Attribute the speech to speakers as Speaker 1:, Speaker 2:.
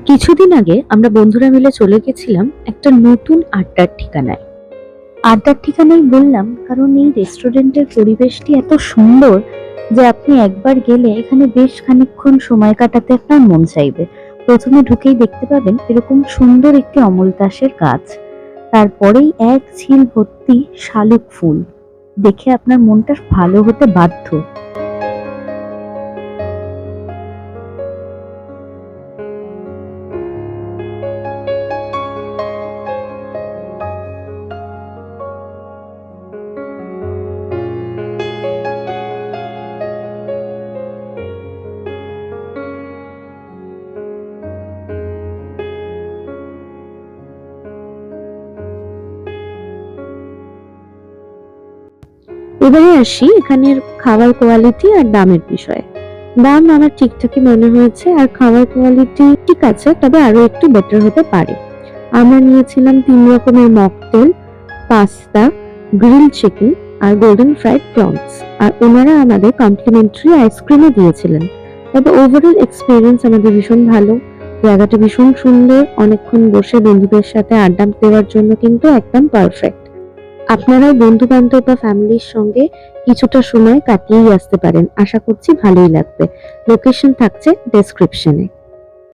Speaker 1: কিছুদিন আগে আমরা বন্ধুরা মিলে চলে গেছিলাম একটা নতুন আড্ডার ঠিকানায়। আড্ডার ঠিকানায় বললাম কারণ এই রেস্টুরেন্টের পরিবেশটি এত সুন্দর যে আপনি একবার গেলে এখানে বেশ খানিকক্ষণ সময় কাটাতে আপনার মন চাইবে। প্রথমে ঢুকেই দেখতে পাবেন এরকম সুন্দর একটি অমল তাসের গাছ, তারপরেই এক ঝিল ভর্তি শালুক ফুল। দেখে আপনার মনটা ভালো হতে বাধ্য। এবারে আসি এখানের খাবার কোয়ালিটি আর দামের বিষয়ে। দাম আমার ঠিকঠাকই মনে হয়েছে, আর খাবার কোয়ালিটি ঠিক আছে, তবে আরো একটু বেটার হতে পারে। আমরা নিয়েছিলাম 3 রকমের মকটেল, পাস্তা, গ্রিল চিকেন আর গোল্ডেন ফ্রাইড প্রনস। আর ওনারা আমাদের কমপ্লিমেন্টারি আইসক্রিমও দিয়েছিলেন। তবে ওভারঅল এক্সপিরিয়েন্স আমাদের ভীষণ ভালো। জায়গাটা ভীষণ সুন্দর, অনেকক্ষণ বসে বন্ধুদের সাথে আড্ডা দেওয়ার জন্য কিন্তু একদম পারফেক্ট। আপনারাও বন্ধু বান্ধব বা ফ্যামিলির সঙ্গে কিছুটা সময় কাটিয়েই আসতে পারেন। আশা করছি ভালোই লাগবে। লোকেশন থাকছে ডেসক্রিপশনে।